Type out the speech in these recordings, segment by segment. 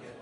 Yeah.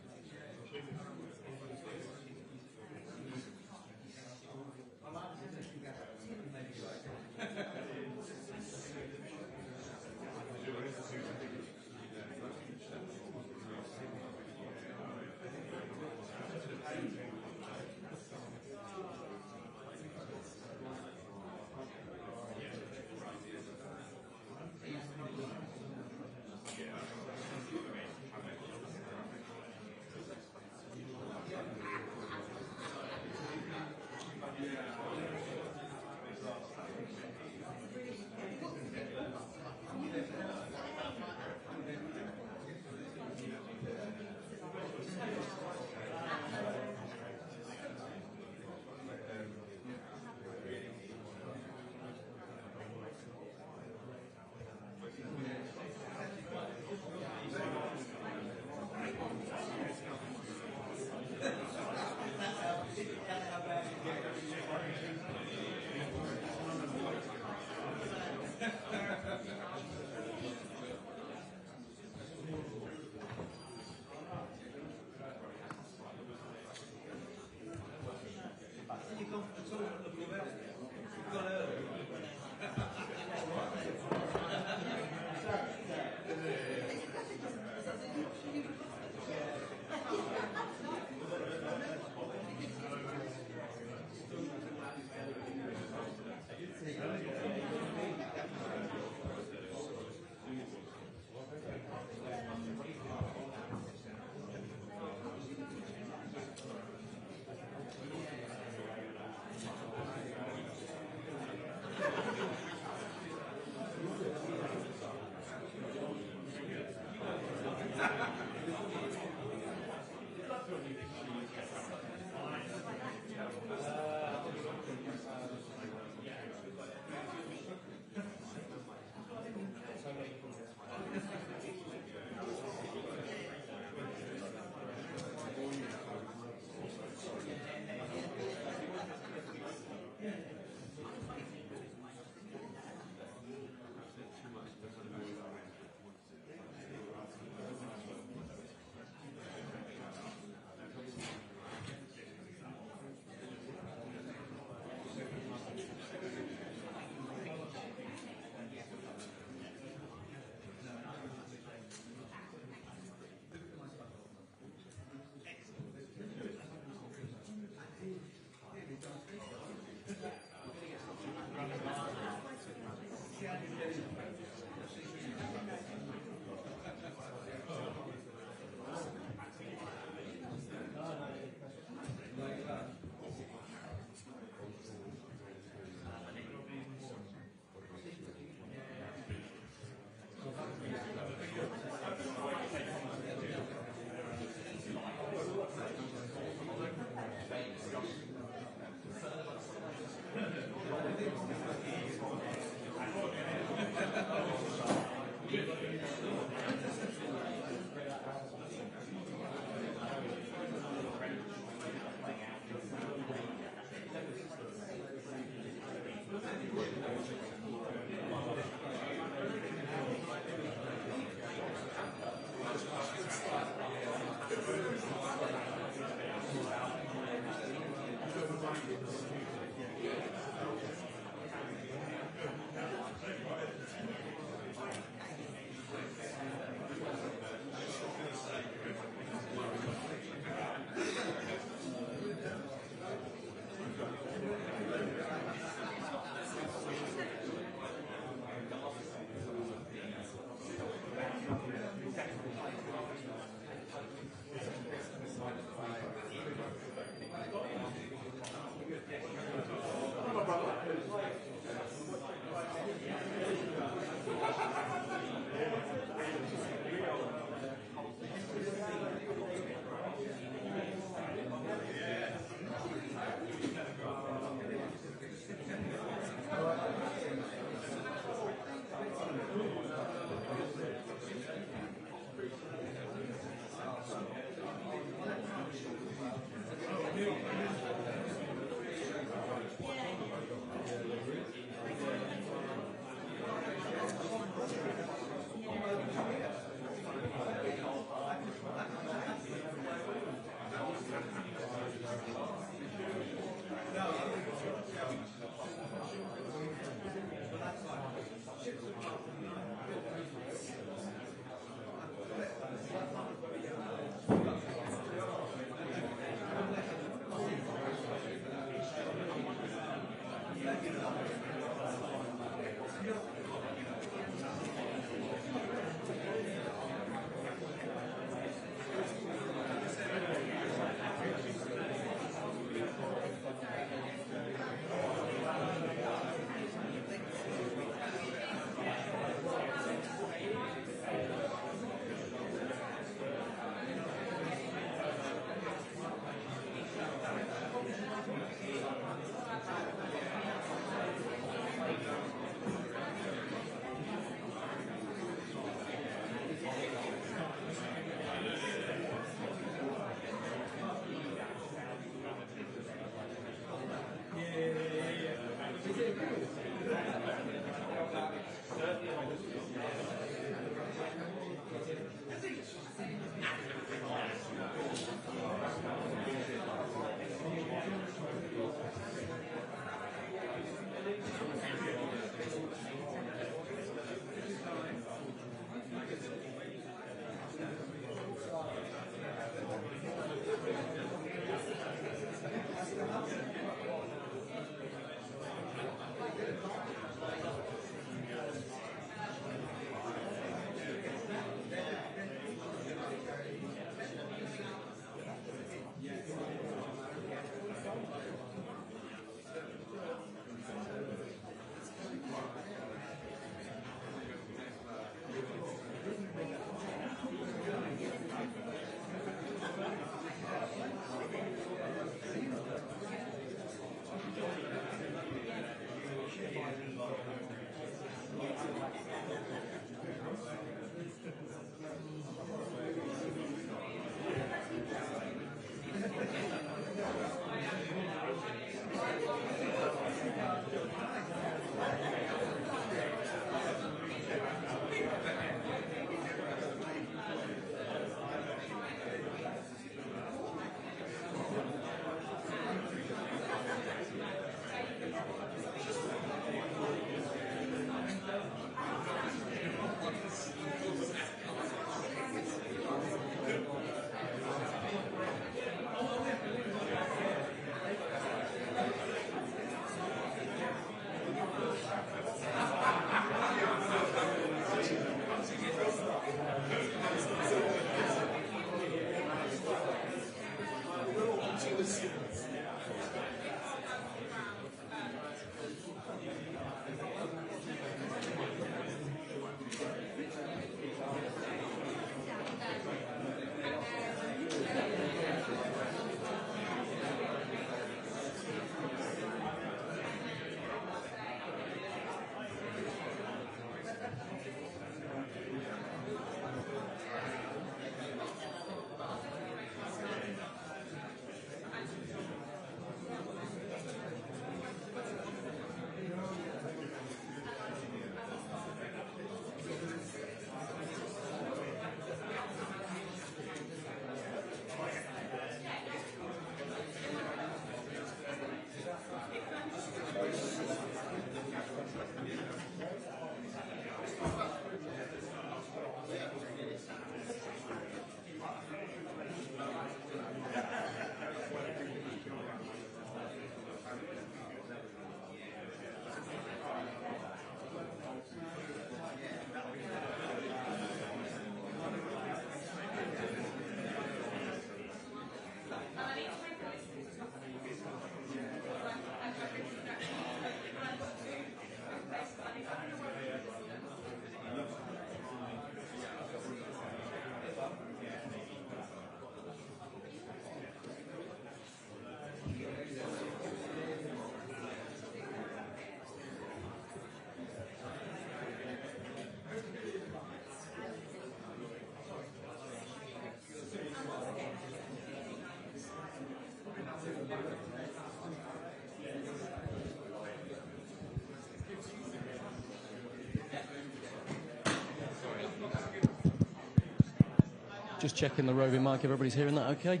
Just checking the roving mic. Everybody's hearing that okay?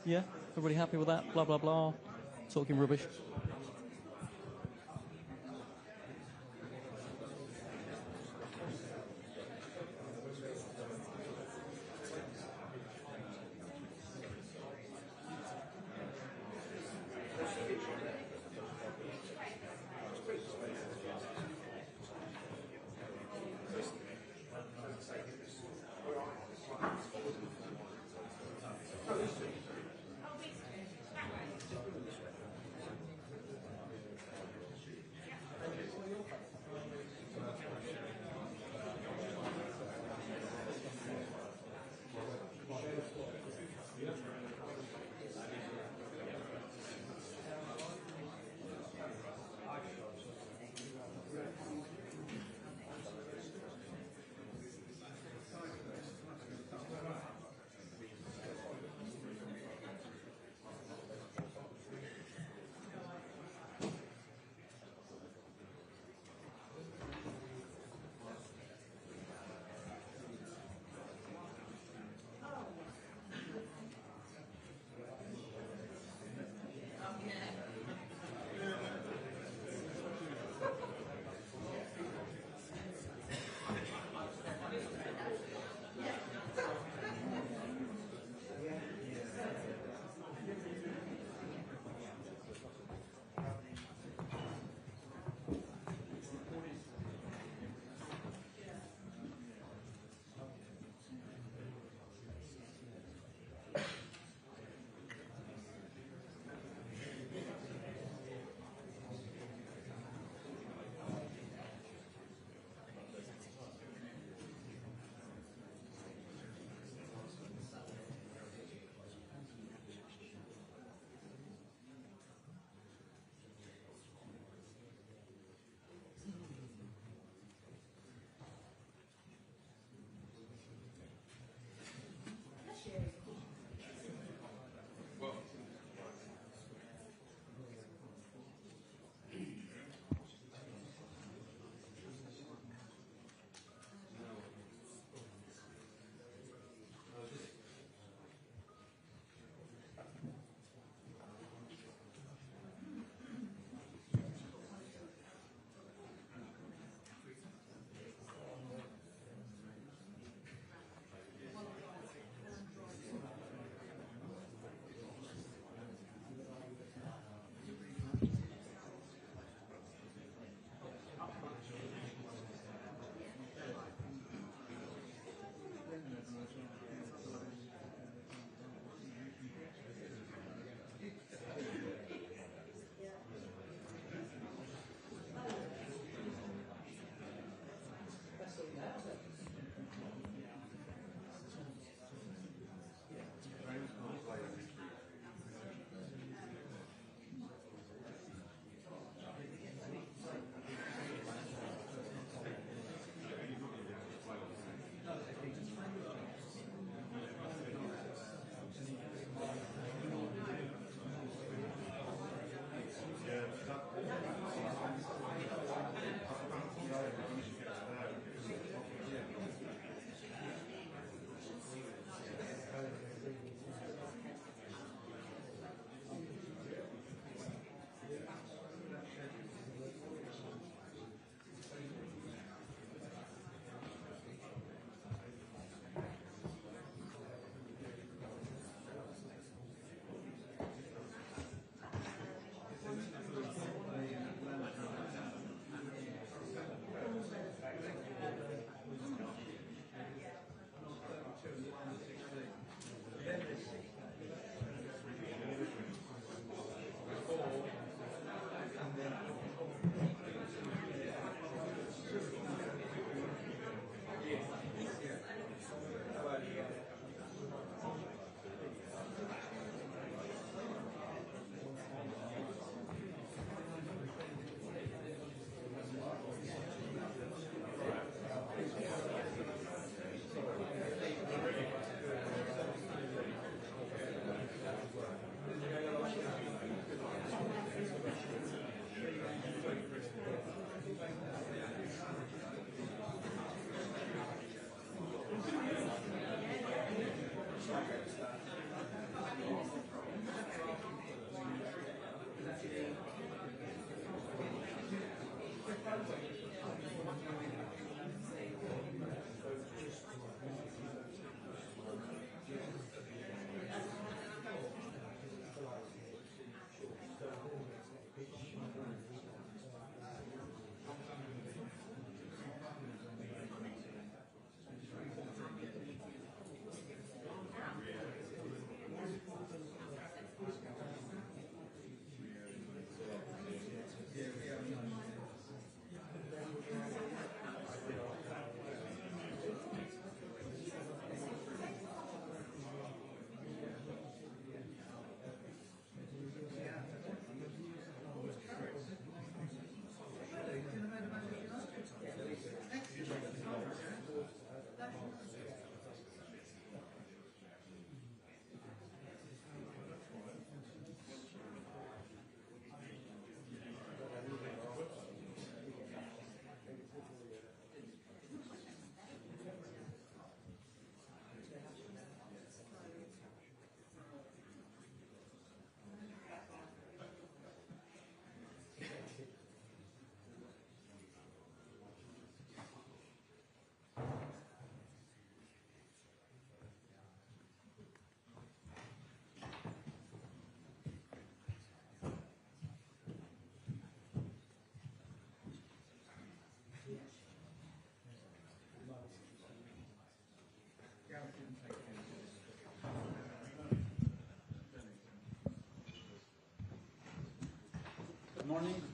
Yeah? Everybody happy with that? Blah, blah, blah. Talking rubbish.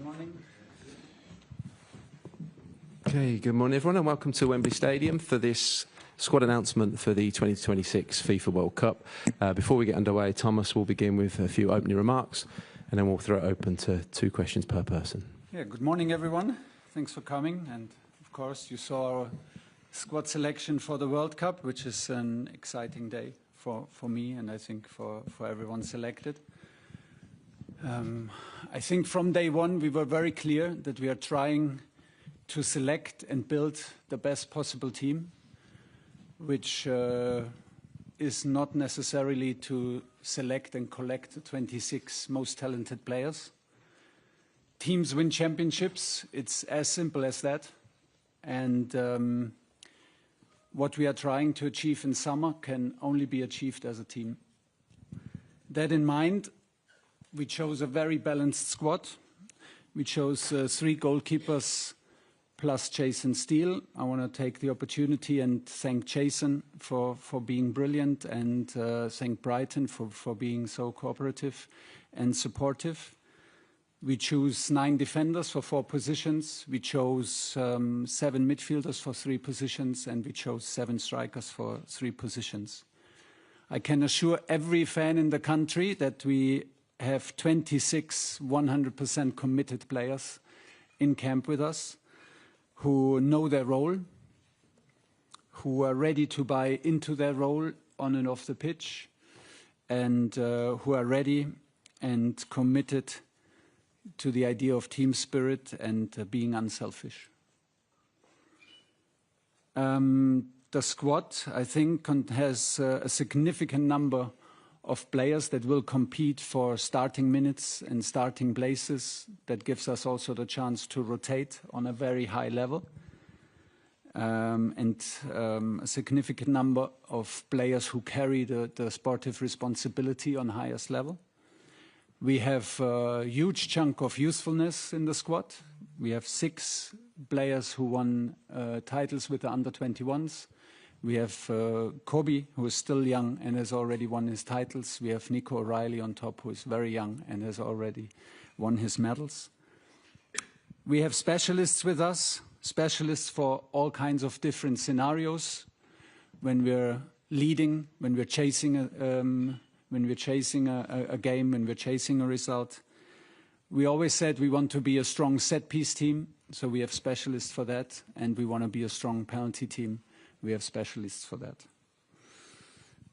morning. Okay, good morning everyone and welcome to Wembley Stadium for this squad announcement for the 2026 FIFA World Cup. Before we get underway, Thomas will begin with a few opening remarks and then we'll throw it open to 2 questions per person. Yeah, good morning everyone. Thanks for coming, and of course you saw our squad selection for the World Cup, which is an exciting day for me and I think for everyone selected. I think from day one we were very clear that we are trying to select and build the best possible team, which is not necessarily to select and collect the 26 most talented players. Teams win championships, it's as simple as that. And what we are trying to achieve in summer can only be achieved as a team. That in mind, we chose a very balanced squad. We chose 3 goalkeepers plus Jason Steele. I want to take the opportunity and thank Jason for being brilliant, and thank Brighton for being so cooperative and supportive. We choose 9 defenders for 4 positions. We chose 7 midfielders for 3 positions, and we chose 7 strikers for 3 positions. I can assure every fan in the country that we have 26 100% committed players in camp with us, who know their role, who are ready to buy into their role on and off the pitch, and who are ready and committed to the idea of team spirit and being unselfish. The squad, I think, has a significant number of players that will compete for starting minutes and starting places. That gives us also the chance to rotate on a very high level. And a significant number of players who carry the sportive responsibility on highest level. We have a huge chunk of usefulness in the squad. We have 6 players who won titles with the under-21s. We have Kobe, who is still young and has already won his titles. We have Nico O'Reilly on top, who is very young and has already won his medals. We have specialists with us, specialists for all kinds of different scenarios. When we're leading, when we're chasing a game, when we're chasing a result. We always said we want to be a strong set-piece team, so we have specialists for that, and we want to be a strong penalty team. We have specialists for that.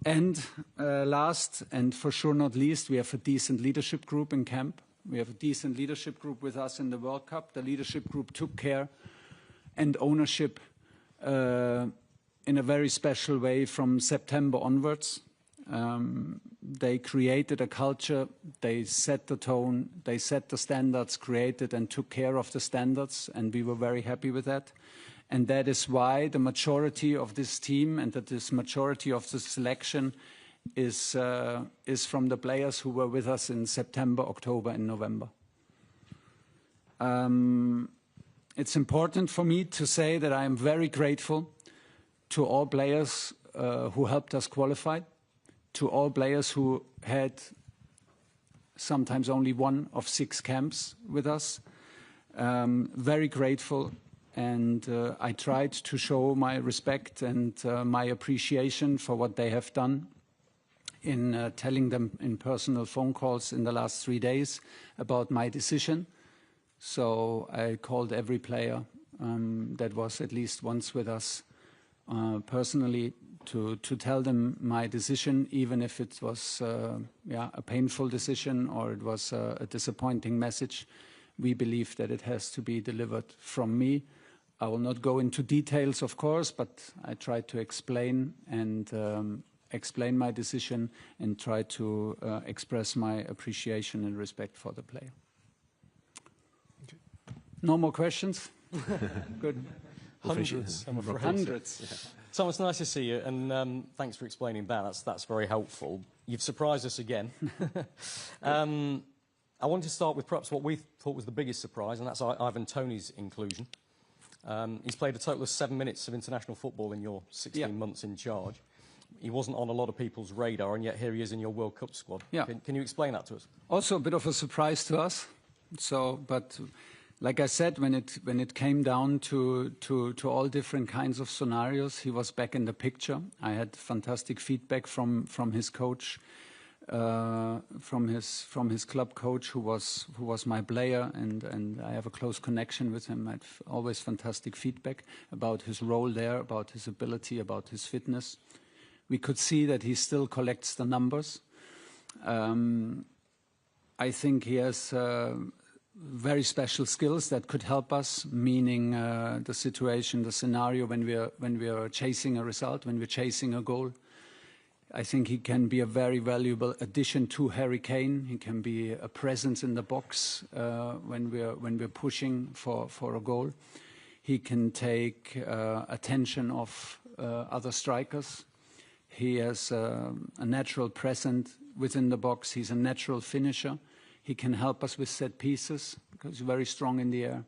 And last, and for sure not least, we have a decent leadership group in camp. We have a decent leadership group with us in the World Cup. The leadership group took care and ownership in a very special way from September onwards. They created a culture, they set the tone, they set the standards, created and took care of the standards, and we were very happy with that. And that is why the majority of this team and that this majority of the selection is from the players who were with us in September, October and November. It's important for me to say that I am very grateful to all players who helped us qualify, to all players who had sometimes only 1 of 6 camps with us. Very grateful. And I tried to show my respect and my appreciation for what they have done in telling them in personal phone calls in the last 3 days about my decision. So I called every player that was at least once with us personally to tell them my decision, even if it was a painful decision or it was a disappointing message. We believe that it has to be delivered from me. I will not go into details, of course, but I tried to explain and explain my decision and try to express my appreciation and respect for the player. Okay. No more questions? Good. Hundreds, I'm afraid. Hundreds. Yeah. Thomas, nice to see you, and thanks for explaining that. That's very helpful. You've surprised us again. I want to start with perhaps what we thought was the biggest surprise, and that's Ivan Toney's inclusion. He's played a total of 7 minutes of international football in your 16 months in charge. He wasn't on a lot of people's radar, and yet here he is in your World Cup squad. Yeah. Can you explain that to us? Also a bit of a surprise to us. So, but like I said, when it came down to all different kinds of scenarios, he was back in the picture. I had fantastic feedback from his coach, from his club coach, who was my player, and I have a close connection with him. I had always fantastic feedback about his role there, about his ability, about his fitness. We could see that he still collects the numbers. I think he has very special skills that could help us, meaning the situation, the scenario when we are chasing a result, when we're chasing a goal. I think he can be a very valuable addition to Harry Kane. He can be a presence in the box when we're pushing for a goal. He can take attention of other strikers. He has a natural presence within the box. He's a natural finisher. He can help us with set pieces because he's very strong in the air,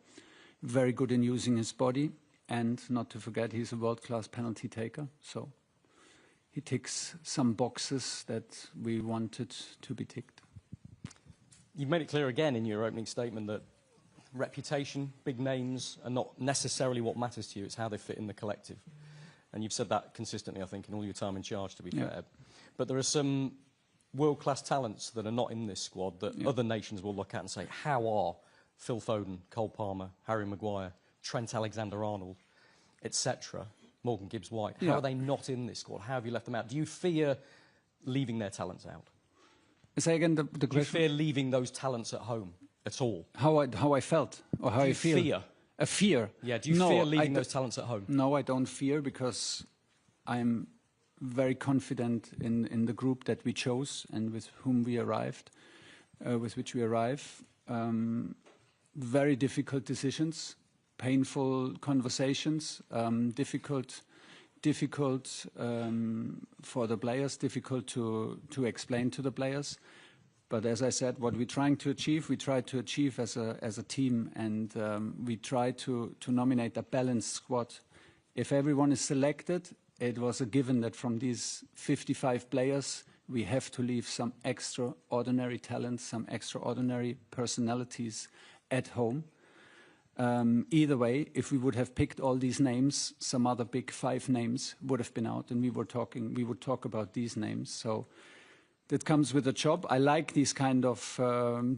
very good in using his body, and not to forget, he's a world-class penalty taker. So he ticks some boxes that we wanted to be ticked. You've made it clear again in your opening statement that reputation, big names are not necessarily what matters to you. It's how they fit in the collective. And you've said that consistently, I think, in all your time in charge, to be fair. But there are some world-class talents that are not in this squad that other nations will look at and say, how are Phil Foden, Cole Palmer, Harry Maguire, Trent Alexander-Arnold, etc., Morgan Gibbs-White, how are they not in this squad? How have you left them out? Do you fear leaving their talents out? Say again the question. Do you fear leaving those talents at home at all? How I felt, or how I feel? Fear? A fear? Yeah, do you fear leaving those talents at home? No, I don't fear, because I'm very confident in the group that we chose and with whom we arrived, with which we arrive. Very difficult decisions, painful conversations, difficult for the players, difficult to explain to the players. But as I said, what we're trying to achieve, we try to achieve as a team, and we try to nominate a balanced squad. If everyone is selected, it was a given that from these 55 players, we have to leave some extraordinary talents, some extraordinary personalities at home. Either way, if we would have picked all these names, some other big 5 names would have been out, and we would talk about these names. So that comes with a job. I like these kind of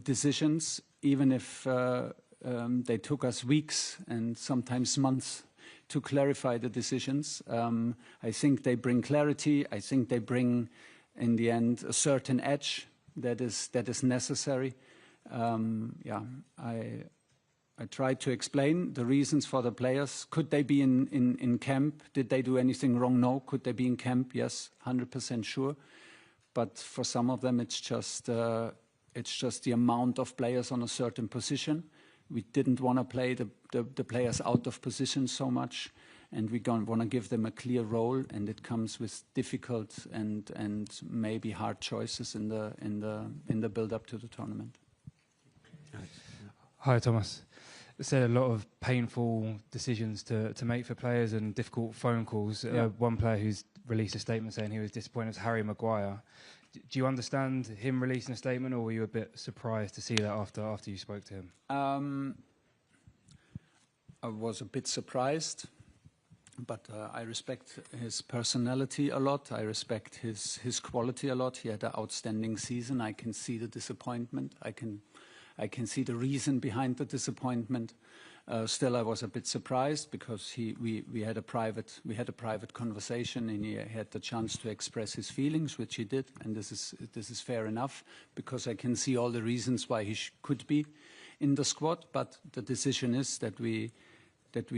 decisions, even if they took us weeks and sometimes months to clarify the decisions. I think they bring clarity. I think they bring, in the end, a certain edge that is necessary. I tried to explain the reasons for the players. Could they be in camp? Did they do anything wrong? No. Could they be in camp? Yes, 100% sure. But for some of them, it's just the amount of players on a certain position. We didn't want to play the players out of position so much, and we want to give them a clear role, and it comes with difficult and maybe hard choices in the build-up to the tournament. Hi, Thomas. You said a lot of painful decisions to make for players and difficult phone calls. One player who's released a statement saying he was disappointed was Harry Maguire. Do you understand him releasing a statement, or were you a bit surprised to see that after you spoke to him? I was a bit surprised, but I respect his personality a lot. I respect his quality a lot. He had an outstanding season. I can see the disappointment. I can see the reason behind the disappointment. Still, I was a bit surprised because we had a private conversation, and he had the chance to express his feelings, which he did, and this is fair enough, because I can see all the reasons why he could be in the squad. But the decision is that we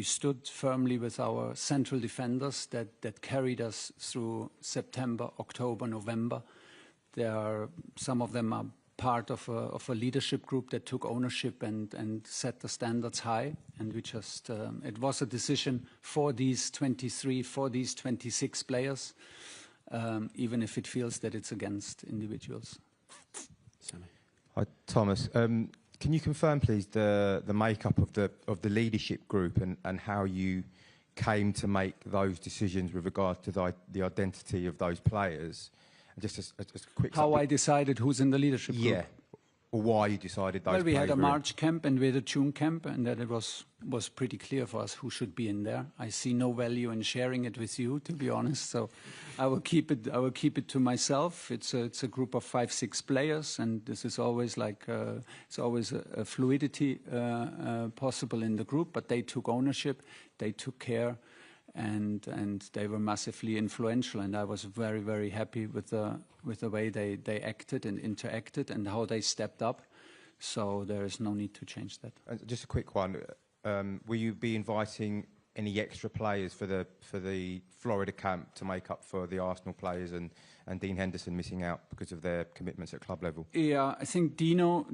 stood firmly with our central defenders that carried us through September, October, November. Some of them are part of a leadership group that took ownership and set the standards high, and we just it was a decision for these 23, for these 26 players, even if it feels that it's against individuals. Hi, Thomas. Can you confirm, please, the makeup of the leadership group and how you came to make those decisions with regard to the identity of those players? And just a quick. How I decided who's in the leadership group? Yeah. or why you decided those? Well, we had a players were in? March camp and we had a June camp, and that it was pretty clear for us who should be in there. I see no value in sharing it with you, to be honest. So I will keep it to myself. It's a group of 5-6 players, and this is always like it's always a fluidity possible in the group. But they took ownership, they took care, and they were massively influential. And I was very, very happy with the way they acted and interacted and how they stepped up. So there is no need to change that. Just a quick one. Will you be inviting any extra players for the Florida camp to make up for the Arsenal players and Dean Henderson missing out because of their commitments at club level? Yeah, I think Dino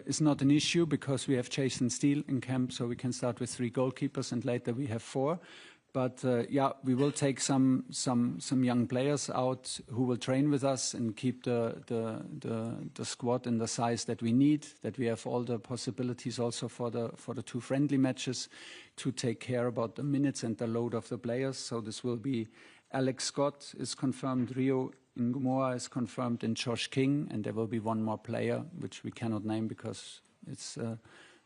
is not an issue because we have Jason Steele in camp, so we can start with 3 goalkeepers and later we have 4. But yeah, we will take some young players out who will train with us and keep the squad in the size that we need. That we have all the possibilities also for the 2 friendly matches to take care about the minutes and the load of the players. So this will be Alex Scott is confirmed, Rio Ngumoa is confirmed, and Josh King, and there will be 1 more player which we cannot name because it's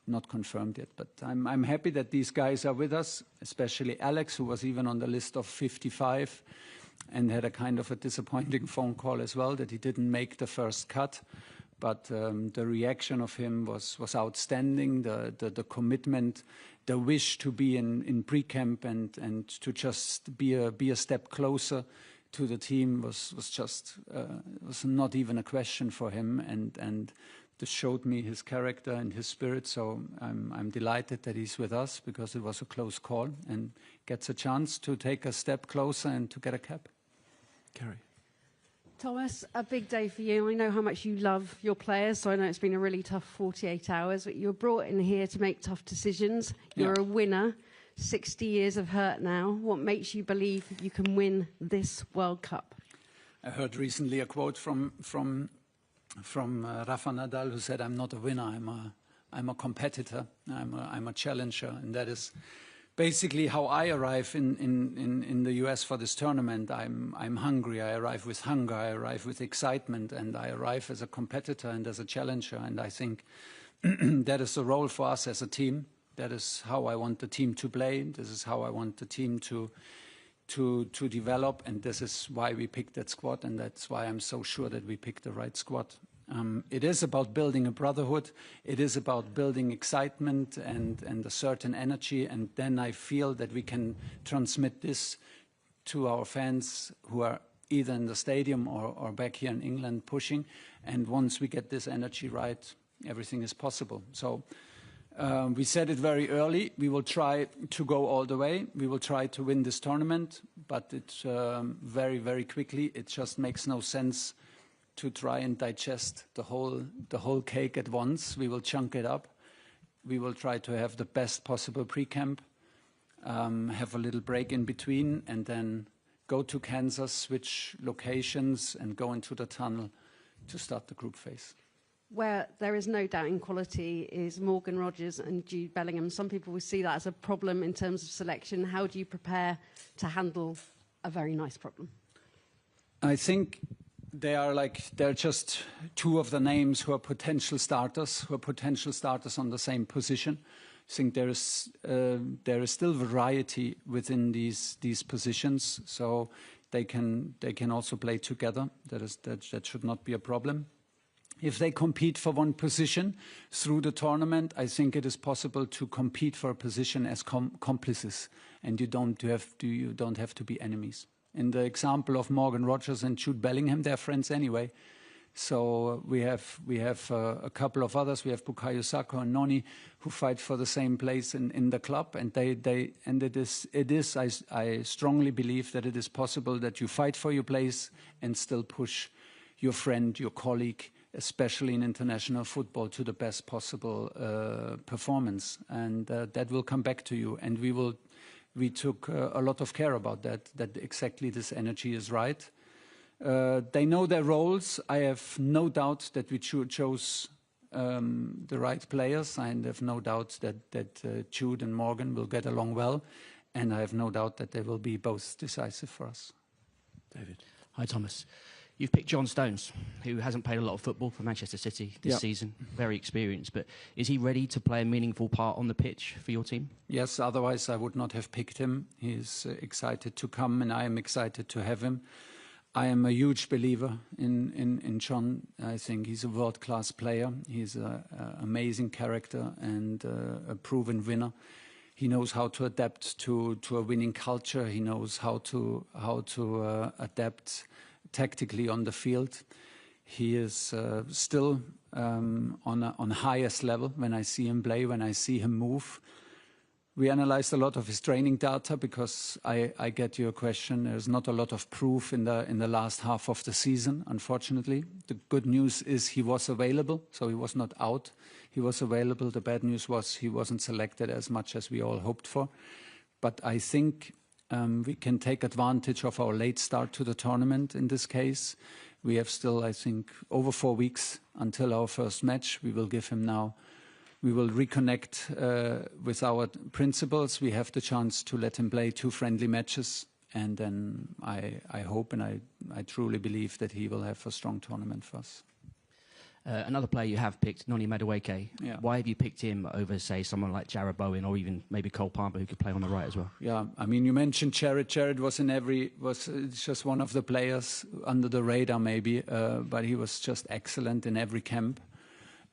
not confirmed yet. But I'm happy that these guys are with us, especially Alex, who was even on the list of 55 and had a kind of a disappointing phone call as well that he didn't make the first cut. But the reaction of him was outstanding, the commitment, the wish to be in pre-camp and to just be a step closer to the team was not even a question for him, and this showed me his character and his spirit. So I'm delighted that he's with us because it was a close call and gets a chance to take a step closer and to get a cap. Kerry. Thomas, a big day for you. I know how much you love your players, so I know it's been a really tough 48 hours, but you were brought in here to make tough decisions. You're a winner, 60 years of hurt now. What makes you believe you can win this World Cup? I heard recently a quote from Rafa Nadal, who said, "I'm not a winner, I'm a competitor, I'm a challenger," and that is basically how I arrive in the US for this tournament. I'm hungry. I arrive with hunger. I arrive with excitement, and I arrive as a competitor and as a challenger. And I think that is the role for us as a team. That is how I want the team to play. This is how I want the team to develop, and this is why we picked that squad, and that's why I'm so sure that we picked the right squad. It is about building a brotherhood. It is about building excitement and a certain energy, and then I feel that we can transmit this to our fans who are either in the stadium or back here in England pushing, and once we get this energy right, everything is possible. So we said it very early. We will try to go all the way. We will try to win this tournament, but it's very, very quickly. It just makes no sense to try and digest the whole cake at once. We will chunk it up. We will try to have the best possible pre-camp, have a little break in between, and then go to Kansas, switch locations, and go into the tunnel to start the group phase. Where there is no doubt in quality is Morgan Rogers and Jude Bellingham. Some people will see that as a problem in terms of selection. How do you prepare to handle a very nice problem? I think they're just 2 of the names who are potential starters on the same position. I think there is still variety within these positions, so they can also play together. That should not be a problem. If they compete for one position through the tournament, I think it is possible to compete for a position as complices, and you don't have to be enemies. In the example of Morgan Rogers and Jude Bellingham, they're friends anyway. So we have a couple of others. We have Bukayo Saka and Noni who fight for the same place in the club, and I strongly believe that it is possible that you fight for your place and still push your friend, your colleague, especially in international football, to the best possible performance, and that will come back to you. And we took a lot of care about that exactly this energy is right. They know their roles. I have no doubt that we chose the right players. I have no doubt that Jude and Morgan will get along well, and I have no doubt that they will be both decisive for us. David. Hi, Thomas. You've picked John Stones, who hasn't played a lot of football for Manchester City this season, very experienced, but is he ready to play a meaningful part on the pitch for your team? Yes, otherwise I would not have picked him. He's excited to come, and I am excited to have him. I am a huge believer in John. I think he's a world-class player. He's an amazing character and a proven winner. He knows how to adapt to a winning culture. He knows how to adapt tactically on the field. He is still on highest level when I see him play, when I see him move. We analyzed a lot of his training data because I get your question. There's not a lot of proof in the last half of the season, unfortunately. The good news is he was available, so he was not out. He was available. The bad news was he wasn't selected as much as we all hoped for. But I think we can take advantage of our late start to the tournament in this case. We have still, I think, over 4 weeks until our first match. We will give him now. We will reconnect with our principles. We have the chance to let him play 2 friendly matches. And then I hope and I truly believe that he will have a strong tournament for us. Another player you have picked, Noni Madueke. Yeah. Why have you picked him over, say, someone like Jarrod Bowen or even maybe Cole Palmer, who could play on the right as well? Yeah, I mean, you mentioned Jarrod. Jarrod was just one of the players under the radar, maybe, but he was just excellent in every camp.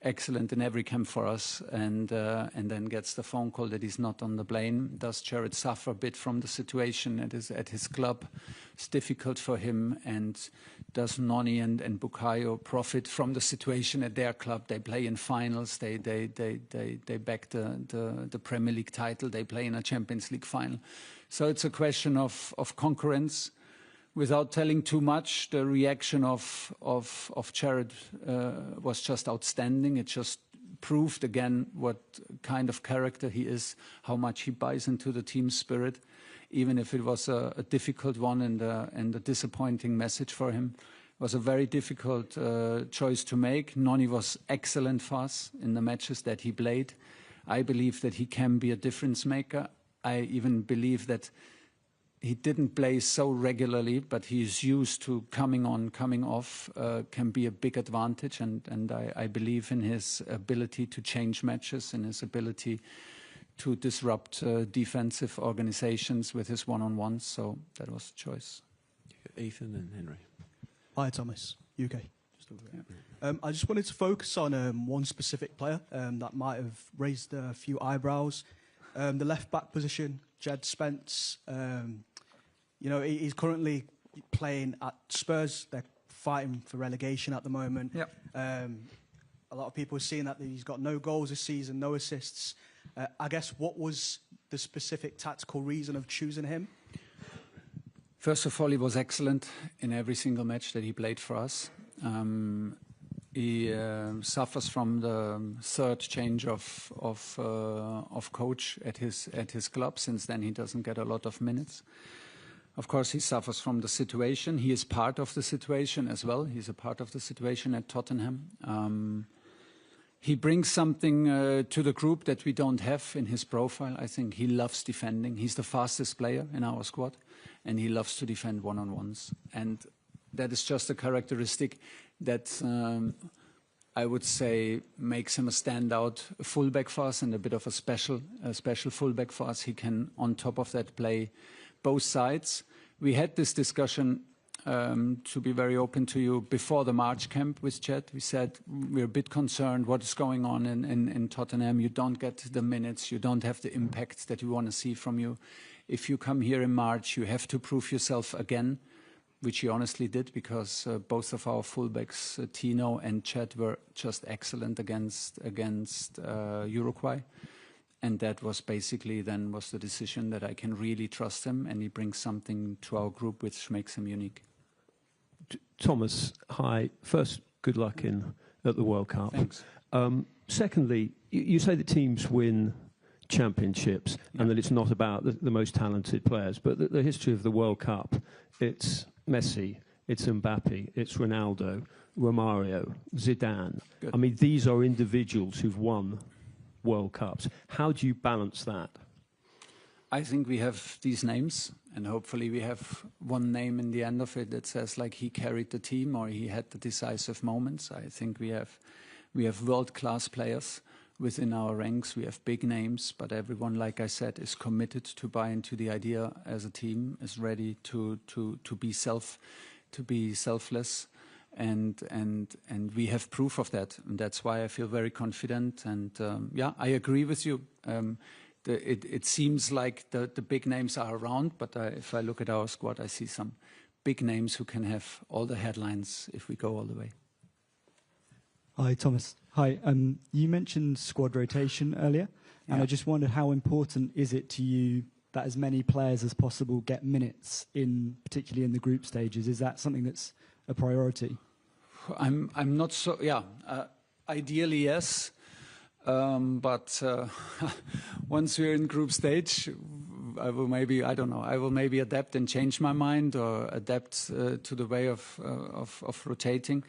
Excellent in every camp for us, and then gets the phone call that he's not on the plane. Does Jarrod suffer a bit from the situation at his club? It's difficult for him, and does Noni and Bukayo profit from the situation at their club? They play in finals. They back the Premier League title. They play in a Champions League final. So it's a question of concurrence. Without telling too much, the reaction of Jarrod was just outstanding. It just proved again what kind of character he is, how much he buys into the team spirit, even if it was a difficult one and a disappointing message for him. It was a very difficult choice to make. Noni was excellent for us in the matches that he played. I believe that he can be a difference maker. I even believe that he didn't play so regularly, but he's used to coming on, coming off, can be a big advantage. And I believe in his ability to change matches and his ability to disrupt defensive organizations with his one-on-ones. So that was the choice. Ethan and Henry. Hi, Thomas. UK. I just wanted to focus on one specific player that might have raised a few eyebrows. The left-back position, Jed Spence. You know, he's currently playing at Spurs. They're fighting for relegation at the moment. Yep. A lot of people are seeing that he's got no goals this season, no assists. I guess, what was the specific tactical reason of choosing him? First of all, he was excellent in every single match that he played for us. He suffers from the third change of coach at his club. Since then, he doesn't get a lot of minutes. Of course, he suffers from the situation. He is part of the situation as well. He's a part of the situation at Tottenham. He brings something to the group that we don't have in his profile. I think he loves defending. He's the fastest player in our squad, and he loves to defend one-on-ones. And that is just a characteristic that I would say makes him a standout fullback for us and a bit of a special fullback for us. He can, on top of that, play both sides. We had this discussion, to be very open to you, before the March camp with Chet. We said we're a bit concerned what is going on in Tottenham. You don't get the minutes. You don't have the impact that we want to see from you. If you come here in March, you have to prove yourself again, which he honestly did, because both of our fullbacks, Tino and Chet, were just excellent against Uruguay. And that was basically then was the decision that I can really trust him, and he brings something to our group which makes him unique. Thomas, hi. First, good luck at the World Cup. Thanks. Secondly, you say that teams win championships and that it's not about the most talented players, but the history of the World Cup, it's Messi, it's Mbappe, it's Ronaldo, Romario, Zidane. Good. I mean, these are individuals who've won World Cups. How do you balance that? I think we have these names, and hopefully we have one name in the end of it that says like he carried the team or he had the decisive moments. I think we have world-class players within our ranks. We have big names, but everyone, like I said, is committed to buy into the idea as a team, is ready to be selfless, and we have proof of that, and that's why I feel very confident. And yeah, I agree with you. It seems like the big names are around, but if I look at our squad, I see some big names who can have all the headlines if we go all the way. Hi, Thomas. Hi. You mentioned squad rotation earlier, and I just wondered how important is it to you that as many players as possible get minutes particularly in the group stages? Is that something that's a priority? I'm not so. Yeah, ideally yes. But once we're in group stage, I will maybe adapt and change my mind, or adapt to the way of rotating.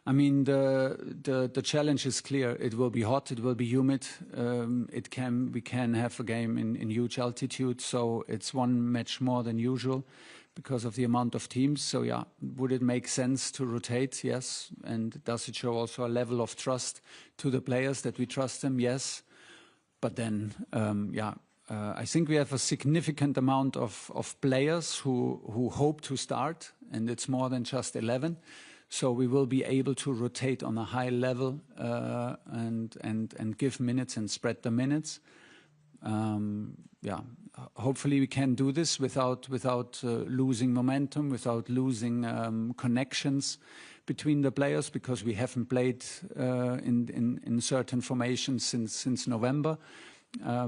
I mean, the challenge is clear. It will be hot. It will be humid. We can have a game in huge altitude, so it's one match more than usual because of the amount of teams. So yeah, would it make sense to rotate? Yes. And does it show also a level of trust to the players that we trust them? Yes. But then, I think we have a significant amount of players who hope to start, and it's more than just 11. So we will be able to rotate on a high level and give minutes and spread the minutes. Hopefully we can do this without losing momentum, without losing connections between the players, because we haven't played in certain formations since November,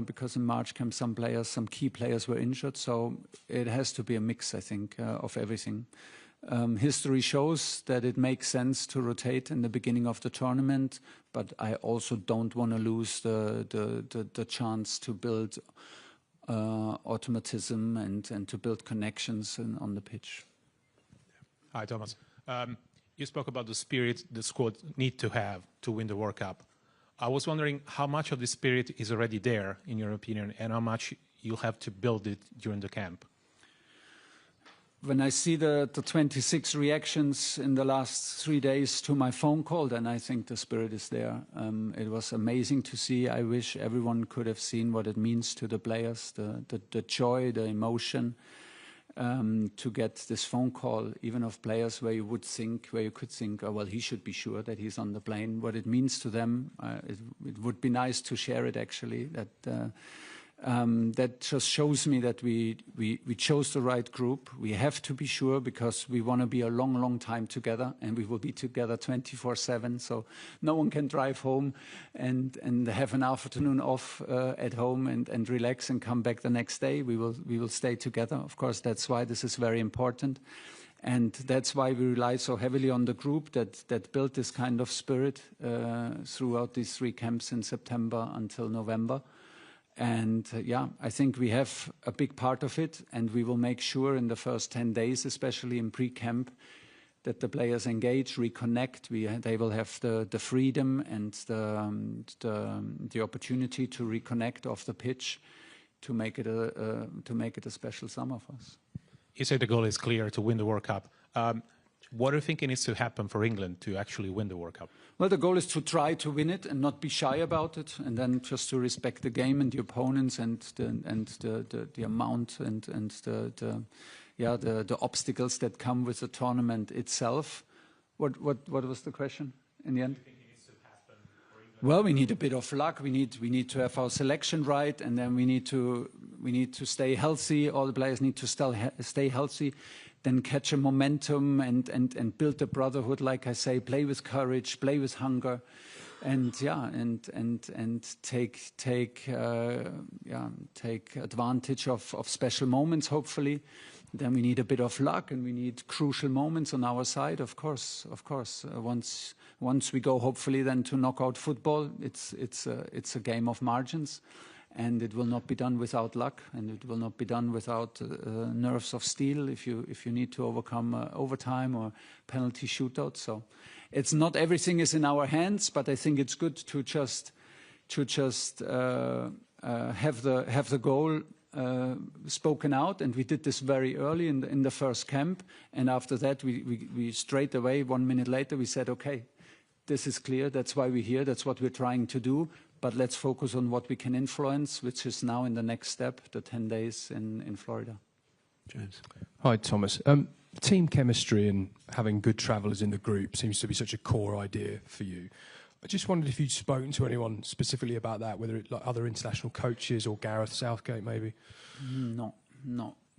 because in March some key players were injured. So it has to be a mix, I think, of everything. History shows that it makes sense to rotate in the beginning of the tournament, but I also don't want to lose the chance to build automatism and to build connections on the pitch. Hi, Thomas. You spoke about the spirit the squad need to have to win the World Cup. I was wondering how much of the spirit is already there, in your opinion, and how much you'll have to build it during the camp. When I see the 26 reactions in the last 3 days to my phone call, then I think the spirit is there. It was amazing to see. I wish everyone could have seen what it means to the players, the joy, the emotion, to get this phone call, even of players where you could think, oh, well, he should be sure that he's on the plane. What it means to them, it would be nice to share it, actually, that just shows me that we chose the right group. We have to be sure, because we want to be a long, long time together, and we will be together 24/7. So no one can drive home and have an afternoon off at home and relax and come back the next day. We will stay together. Of course, that's why this is very important. And that's why we rely so heavily on the group that built this kind of spirit throughout these 3 camps in September until November. And I think we have a big part of it, and we will make sure in the first 10 days, especially in pre-camp, that the players engage, reconnect. They will have the freedom and the opportunity to reconnect off the pitch to make it a special summer for us. You say the goal is clear, to win the World Cup. What do you think needs to happen for England to actually win the World Cup? Well, the goal is to try to win it and not be shy about it, and then just to respect the game and the opponents and the amount and the obstacles that come with the tournament itself. What was the question in the end? What do you think needs to happen for England? Well, we need a bit of luck. We need to have our selection right, and then we need to stay healthy. All the players need to stay healthy. Then catch a momentum and build a brotherhood, like I say, play with courage, play with hunger, and take advantage of special moments, hopefully. Then we need a bit of luck, and we need crucial moments on our side, of course. Once we go, hopefully, then to knockout football, it's a game of margins. And it will not be done without luck, and it will not be done without nerves of steel if you need to overcome overtime or penalty shootout. So it's not everything is in our hands, but I think it's good to just have the goal spoken out, and we did this very early in the first camp. And after that, we straight away, 1 minute later, we said, okay, this is clear. That's why we're here. That's what we're trying to do. But let's focus on what we can influence, which is now in the next step, the 10 days in Florida. James. Hi, Thomas. Team chemistry and having good travellers in the group seems to be such a core idea for you. I just wondered if you'd spoken to anyone specifically about that, whether it's like other international coaches or Gareth Southgate, maybe? No.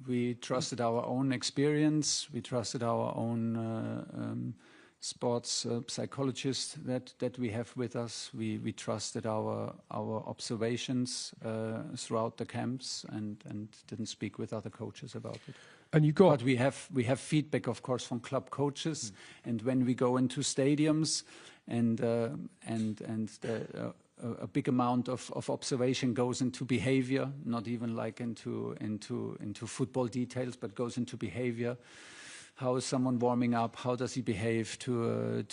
We trusted our own experience. We trusted our own sports psychologists that we have with us. We trusted our observations throughout the camps and didn't speak with other coaches about it. And you got, but we have feedback, of course, from club coaches, and when we go into stadiums, and a big amount of observation goes into behavior, not even like into football details, but goes into behavior. How is someone warming up? How does he behave to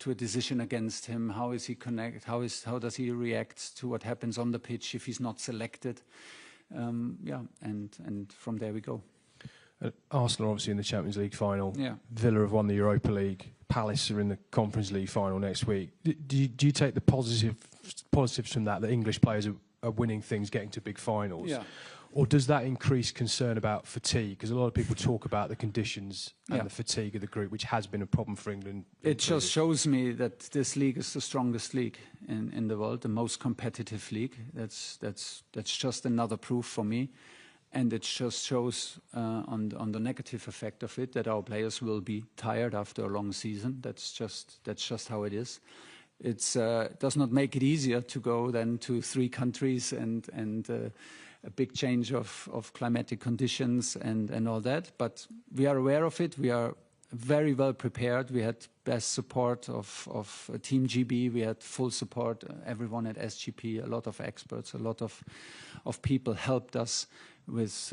a decision against him? How is he connect? How does he react to what happens on the pitch if he's not selected? And from there we go. Arsenal obviously in the Champions League final. Yeah. Villa have won the Europa League. Palace are in the Conference League final next week. Do you take the positives from that English players are winning things, getting to big finals? Yeah. Or does that increase concern about fatigue? Because a lot of people talk about the conditions and the fatigue of the group, which has been a problem for England. It just shows me that this league is the strongest league in the world, the most competitive league. That's just another proof for me. And it just shows on the negative effect of it that our players will be tired after a long season. That's just how it is. It does not make it easier to go then to 3 countries and a big change of climatic conditions and all that. But we are aware of it. We are very well prepared. We had best support of Team GB. We had full support, everyone at SGP, a lot of experts, a lot of people helped us with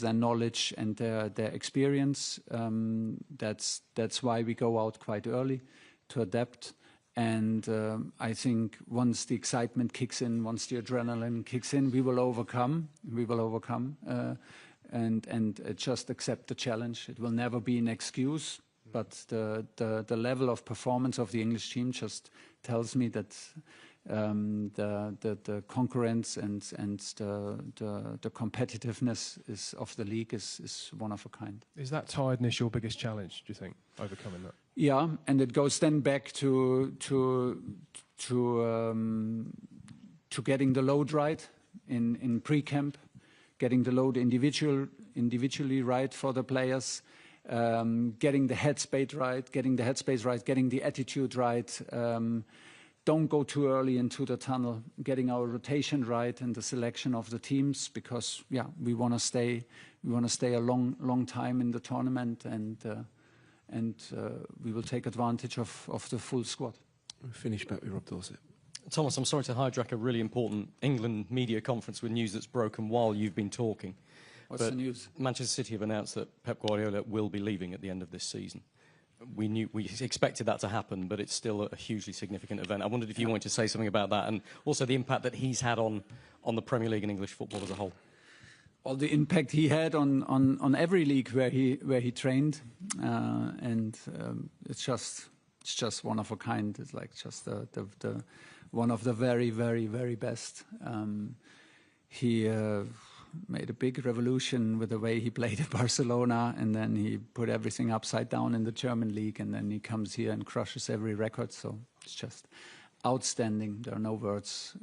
their knowledge and their experience. That's why we go out quite early to adapt. And I think once the excitement kicks in, once the adrenaline kicks in, we will overcome. And just accept the challenge. It will never be an excuse, but the level of performance of the English team just tells me that the concurrence and the competitiveness of the league is one of a kind. Is that tiredness your biggest challenge, do you think, overcoming that? Yeah, and it goes then back to getting the load right in pre-camp, getting the load individually right for the players, getting the headspace right, getting the attitude right. Don't go too early into the tunnel, getting our rotation right and the selection of the teams, because we want to stay a long time in the tournament, and we will take advantage of the full squad. We'll finish back with Rob Dorset. Thomas, I'm sorry to hijack a really important England media conference with news that's broken while you've been talking. What's the news? Manchester City have announced that Pep Guardiola will be leaving at the end of this season. We expected that to happen, but it's still a hugely significant event. I wondered if you wanted to say something about that, and also the impact that he's had on the Premier League and English football as a whole. Well, the impact he had on every league where he trained, and it's just one of a kind. It's like just the one of the very, very, very best. He made a big revolution with the way he played at Barcelona, and then he put everything upside down in the German league, and then he comes here and crushes every record. So it's just outstanding. There are no words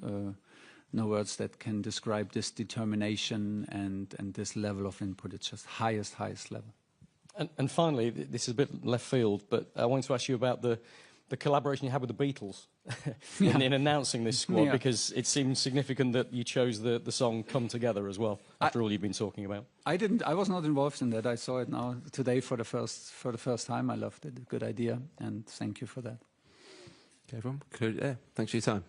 that can describe this determination and this level of input. It's just highest level. And finally, this is a bit left field, but I wanted to ask you about the collaboration you had with the Beatles in announcing this squad, because it seems significant that you chose the song "Come Together" as well, after all you've been talking about. I was not involved in that. I saw it now today for the first time. I loved it. Good idea, and thank you for that. Okay, everyone, conclude it there. Thanks for your time.